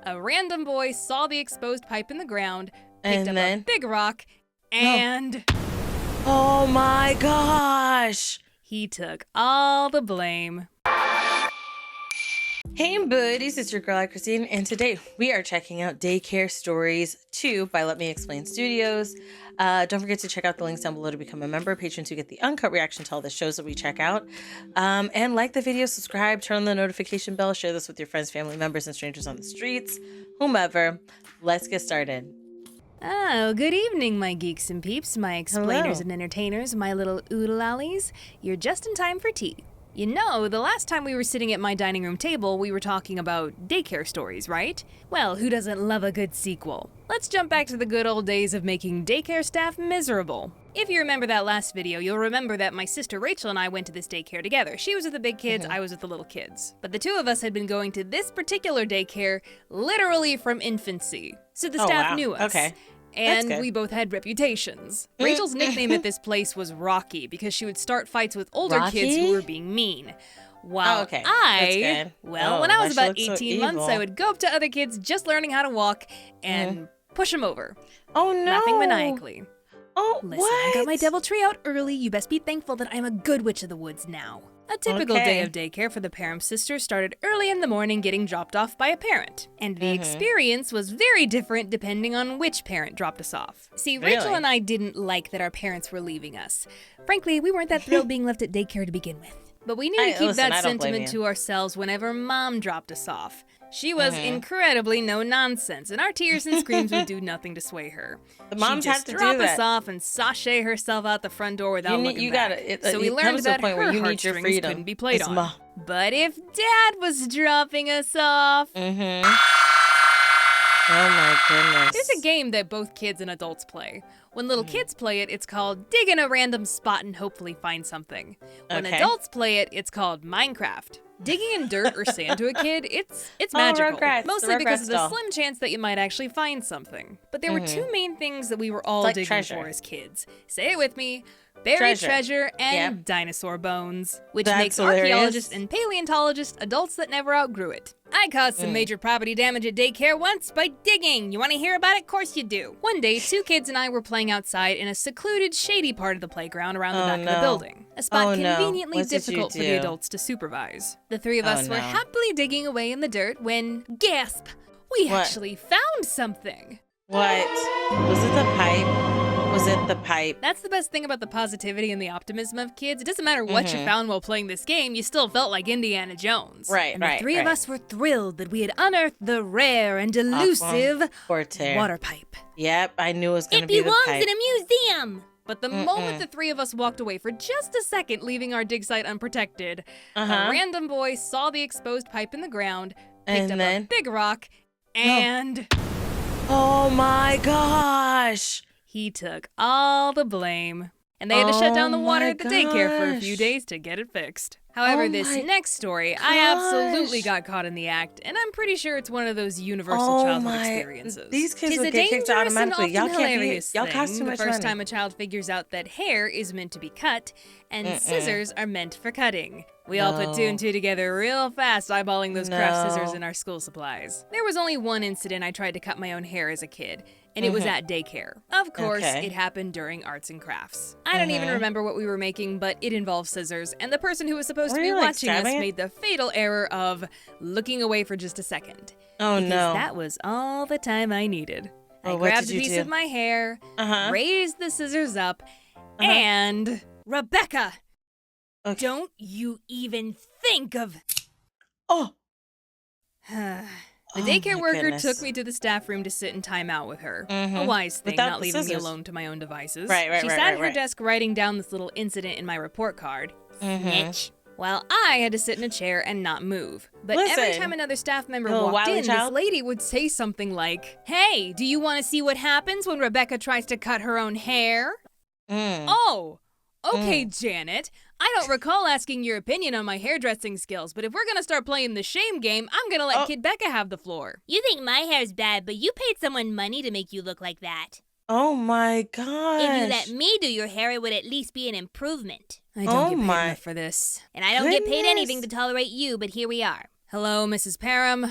A random boy saw the exposed pipe in the ground, picked up then a big rock, and oh my gosh. he took all the blame. Hey buddies, it's your girl AyChristene, and today we are checking out Daycare Stories 2 by Let Me Explain Studios. Don't forget to check out the links down below to become a member. Patrons who get the uncut reaction to all the shows that we check out. And like the video, subscribe, turn on the notification bell, share this with your friends, family members, and strangers on the streets, whomever. Let's get started. Oh, good evening, my geeks and peeps, my explainers Hello. and entertainers, my little oodle-ollies. You're just in time for tea. You know, the last time we were sitting at my dining room table, we were talking about daycare stories, right? Well, who doesn't love a good sequel? Let's jump back to the good old days of making daycare staff miserable. If you remember that last video, you'll remember that my sister Rachel and I went to this daycare together. She was with the big kids, I was with the little kids. But the two of us had been going to this particular daycare literally from infancy. So the staff knew us. Okay. And we both had reputations. Rachel's nickname at this place was Rocky because she would start fights with older kids who were being mean. While when I was about 18 months, I would go up to other kids just learning how to walk and push them over. Oh no. Nothing maniacally. Oh, Listen, what? I got my deviltry out early. You best be thankful that I'm a good witch of the woods now. A typical day of daycare for the Parham sisters started early in the morning getting dropped off by a parent. And the experience was very different depending on which parent dropped us off. See, Rachel and I didn't like that our parents were leaving us. Frankly, we weren't that thrilled being left at daycare to begin with. But we knew to keep that sentiment to ourselves whenever Mom dropped us off. She was incredibly no-nonsense, and our tears and screams would do nothing to sway her. The moms She'd just have to do drop that. us off and sashay herself out the front door without looking back. So we it learned comes to a that point her where you need your heartstrings freedom. couldn't be played It's on. But if Dad was dropping us off... Oh my goodness. There's a game that both kids and adults play. When little kids play it, it's called dig in a random spot and hopefully find something. When adults play it, it's called Minecraft. Digging in dirt or sand to a kid, it's magical. Mostly because of the slim chance that you might actually find something. But there were two main things that we were all digging for as kids. Say it with me. Buried treasure and dinosaur bones, which makes archaeologists and paleontologists adults that never outgrew it. I caused some major property damage at daycare once by digging. You want to hear about it? Of course you do. One day, two kids and I were playing outside in a secluded, shady part of the playground around the back of the building. A spot conveniently difficult for the adults to supervise. The three of us were happily digging away in the dirt when, gasp, we actually found something. What? Was it the pipe? Was it the pipe? That's the best thing about the positivity and the optimism of kids. It doesn't matter what you found while playing this game, you still felt like Indiana Jones. The three of us were thrilled that we had unearthed the rare and elusive water pipe. Yep, I knew it was going to be the pipe. It belongs in a museum! But the moment the three of us walked away for just a second, leaving our dig site unprotected, a random boy saw the exposed pipe in the ground, picked up a big rock, and... Oh my gosh! He took all the blame. And they had to shut down the water at the daycare for a few days to get it fixed. However, this next story, I absolutely got caught in the act, and I'm pretty sure it's one of those universal childhood experiences. These kids will get kicked automatically. Y'all can't be. Y'all cost too much money. The first time a child figures out that hair is meant to be cut, and scissors are meant for cutting. We all put two and two together real fast, eyeballing those craft scissors in our school supplies. There was only one incident I tried to cut my own hair as a kid, and it was at daycare. Of course, it happened during arts and crafts. I don't even remember what we were making, but it involved scissors, and the person who was supposed to be watching us made the fatal error of looking away for just a second. Oh no. Because that was all the time I needed. I grabbed a piece of my hair, raised the scissors up, and... Rebecca! Don't you even think of... Oh! The daycare worker took me to the staff room to sit in time out with her. A wise thing, not leaving me alone to my own devices. She sat at her desk writing down this little incident in my report card. Snitch. While I had to sit in a chair and not move. But every time another staff member walked in, this lady would say something like, "Hey, do you want to see what happens when Rebecca tries to cut her own hair?" Oh! Okay, Janet, I don't recall asking your opinion on my hairdressing skills, but if we're gonna start playing the shame game, I'm gonna let Kid Becca have the floor. You think my hair's bad, but you paid someone money to make you look like that. Oh my gosh. If you let me do your hair, it would at least be an improvement. I don't get paid enough for this. And I don't get paid anything to tolerate you, but here we are. Hello, Mrs. Parham.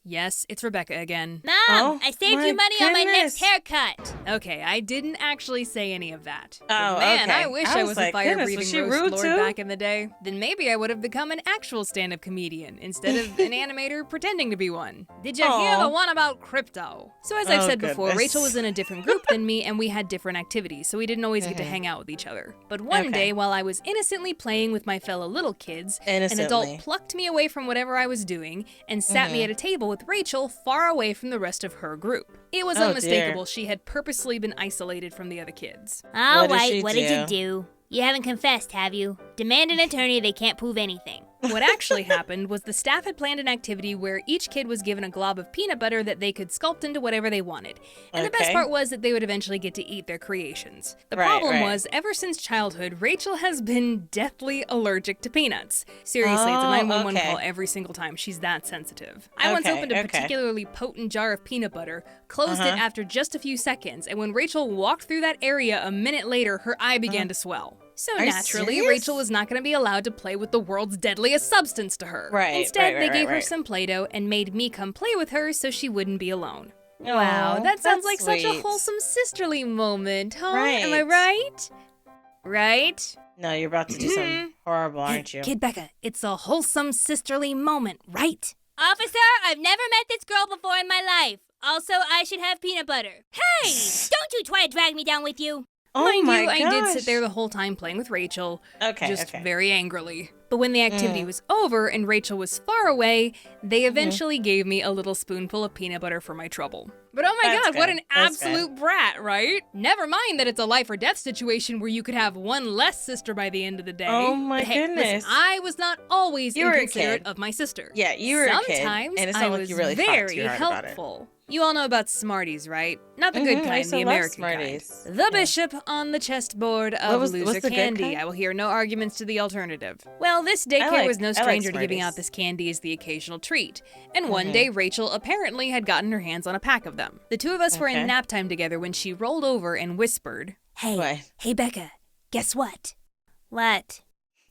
Yes, it's Rebecca again. Mom, Oh, I saved my you money on my goodness. next haircut. Okay, I didn't actually say any of that. Oh, But man, okay. I wish I I was was like, a goodness, fire-breathing was she roast rude lord too? back in the day. Then maybe I would have become an actual stand-up comedian instead of an animator pretending to be one. Did you hear the Aw. one about crypto? So as I've Oh, said before, goodness. Rachel was in a different group than me, and we had different activities, so we didn't always get to hang out with each other. But one Okay. day, while I was innocently playing with my fellow little kids, an Innocently. adult plucked me away from whatever I was doing and sat me at a table with Rachel far away from the rest of her group. It was Oh, unmistakable dear. she had purposely been isolated from the other kids. All What did she right, what did you do? You haven't confessed, have you? Demand an attorney, they can't prove anything. What actually happened was the staff had planned an activity where each kid was given a glob of peanut butter that they could sculpt into whatever they wanted. And the best Okay. part was that they would eventually get to eat their creations. The Right, problem right. was, ever since childhood, Rachel has been deathly allergic to peanuts. Seriously, it's a Oh, 911 okay. call every single time. She's that sensitive. I once Okay, opened a okay. particularly potent jar of peanut butter, closed it Uh-huh. after just a few seconds, and when Rachel walked through that area a minute later, her eye began to swell. So Are you naturally, serious? Rachel was not going to be allowed to play with the world's deadliest substance to her. Right, Instead, right, they right, gave her right. some Play-Doh and made me come play with her so she wouldn't be alone. Aw, Wow, that sounds that's like such a sweet. wholesome sisterly moment, huh? Am I Right. right? Right? No, you're about to do something horrible, aren't you? Kid Becca, it's a wholesome sisterly moment, right? Officer, I've never met this girl before in my life. Also, I should have peanut butter. Hey! Don't you try to drag me down with you. Oh Mind my you, I did sit gosh. there the whole time playing with Rachel, Okay, just okay. very angrily. But when the activity was over and Rachel was far away, they eventually gave me a little spoonful of peanut butter for my trouble. But oh my That's god, what good. an That's absolute brat, right? Never mind that it's a life or death situation where you could have one less sister by the end of the day. Oh my But hey, goodness. listen, I was not always You were a inconsiderate kid. of my sister. Yeah, you were a kid, Sometimes and it's I not like was you really fought very too hard about it. helpful. You all know about Smarties, right? Not the good Mhm, I kind, used to the love American Smarties. kind. The Yeah. bishop on the chestboard of what's loser the good candy. kind? I will hear no arguments to the alternative. Well, this daycare was no I like stranger to giving Smarties. out this candy as the occasional treat. And one Mm-hmm. day, Rachel apparently had gotten her hands on a pack of them. The two of us were Okay. in nap time together when she rolled over and whispered, Hey, What? hey, Becca, guess what? "What?"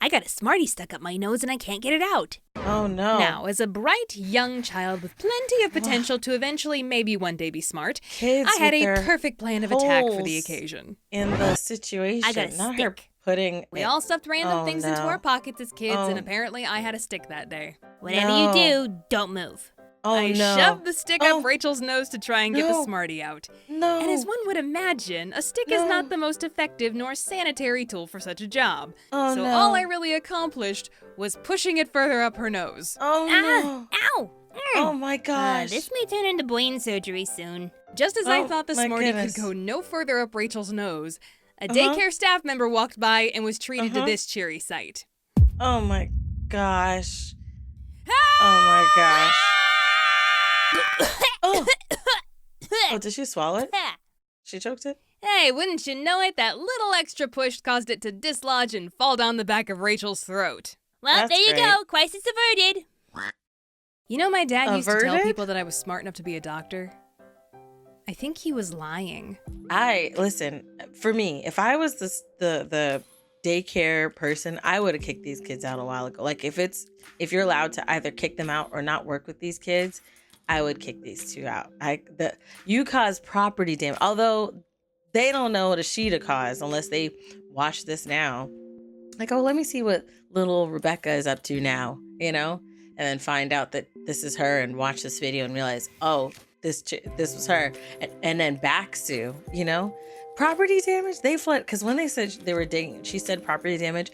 I got a Smartie stuck up my nose and I can't get it out. Oh no. Now, as a bright young child with plenty of potential to eventually maybe one day be smart, Kids I had with a their perfect plan of attack for the holes occasion. in the situation. I got a not her stick. putting. We all stuffed random Oh, things into no. our pockets as kids, Oh. and apparently I had a stick that day. Whatever No. you do, don't move. Oh I no. shoved the stick Oh. up Rachel's nose to try and get the No. Smartie out. No. And as one would imagine, a stick is No. not the most effective nor sanitary tool for such a job. Oh, so no. all I really accomplished was pushing it further up her nose. Oh no. Ow! Oh my gosh. This may turn into brain surgery soon. Just as I Oh, thought the my Smartie goodness. could go no further up Rachel's nose, a daycare staff member walked by and was treated to this cheery sight. Oh my gosh. Oh my gosh. Oh. Oh, did she swallow it? She choked it? Hey, wouldn't you know it, that little extra push caused it to dislodge and fall down the back of Rachel's throat. Well, That's there you great. go. Crisis averted. You know, my dad used to tell Averted? people that I was smart enough to be a doctor. I think he was lying. Listen, for me, if I was the daycare person, I would have kicked these kids out a while ago. Like if you're allowed to either kick them out or not work with these kids, I would kick these two out. You cause property damage. Although they don't know what a she to cause unless they watch this now. Like, oh, let me see what little Rebecca is up to now, and then find out that this is her and watch this video and realize, oh, this was her, and then back sue, property damage. They fled because when they said they were digging, she said property damage.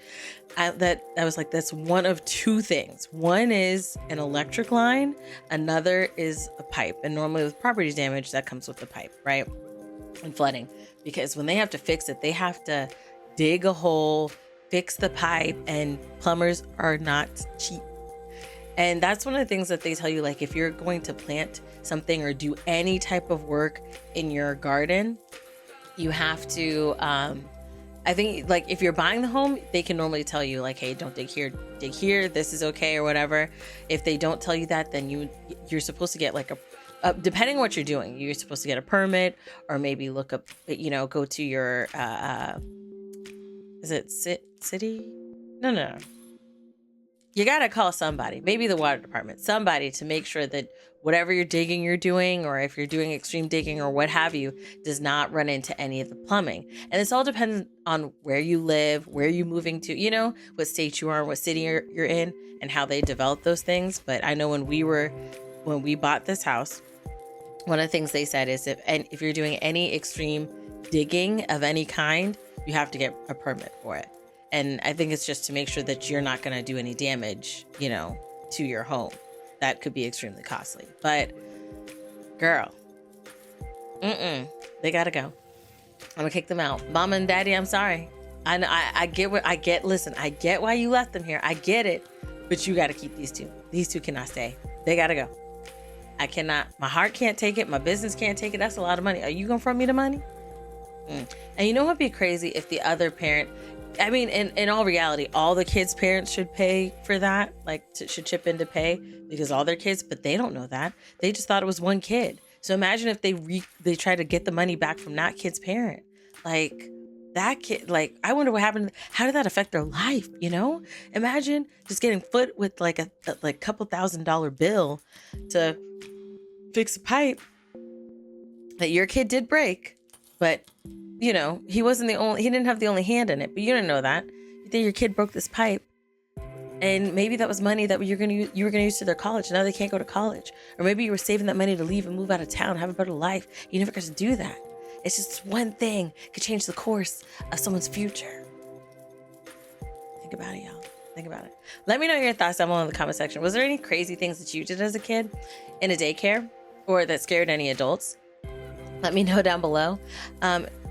I was like, that's one of two things. One is an electric line, another is a pipe, and normally with property damage, that comes with the pipe, right? And flooding, because when they have to fix it, they have to dig a hole, fix the pipe, and plumbers are not cheap. And that's one of the things that they tell you, like if you're going to plant something or do any type of work in your garden, you have to, I think like if you're buying the home, they can normally tell you like, hey, don't dig here, this is okay or whatever. If they don't tell you that, then you're supposed to get like depending on what you're doing, you're supposed to get a permit or maybe look up, go to your, is it city? No. you got to call somebody, maybe the water department, somebody to make sure that whatever you're digging you're doing, or if you're doing extreme digging or what have you, does not run into any of the plumbing. And this all depends on where you live, where you're moving to, you know, what state you are, what city you're in, and how they develop those things. But I know when we bought this house, one of the things they said is if you're doing any extreme digging of any kind, you have to get a permit for it. And I think it's just to make sure that you're not going to do any damage, you know, to your home. That could be extremely costly. But girl, they got to go. I'm going to kick them out. Mama and Daddy, I'm sorry. I get. Listen, I get why you left them here. I get it. But you got to keep these two. These two cannot stay. They got to go. I cannot. My heart can't take it. My business can't take it. That's a lot of money. Are you going to front me the money? And you know what would be crazy if the other parent, I mean, in all reality, all the kids' parents should pay for that, like should chip in to pay because all their kids, but they don't know that. They just thought it was one kid. So imagine if they try to get the money back from that kid's parent. Like that kid, like, I wonder what happened. How did that affect their life? You know, imagine just getting foot with like a couple $1,000 bill to fix a pipe that your kid did break, but you know, he didn't have the only hand in it, but you didn't know that. You think your kid broke this pipe, and maybe that was money that you were going to use to their college. Now they can't go to college. Or maybe you were saving that money to leave and move out of town, have a better life. You never got to do that. It's just one thing could change the course of someone's future. Think about it, y'all. Think about it. Let me know your thoughts down below in the comment section. Was there any crazy things that you did as a kid in a daycare or that scared any adults? Let me know down below.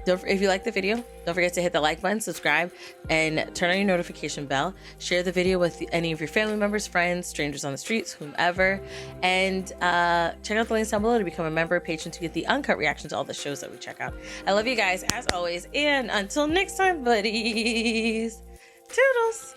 If you like the video, don't forget to hit the like button, subscribe, and turn on your notification bell. Share the video with any of your family members, friends, strangers on the streets, whomever. And check out the links down below to become a member, patron, to get the uncut reaction to all the shows that we check out. I love you guys, as always. And until next time, buddies. Toodles.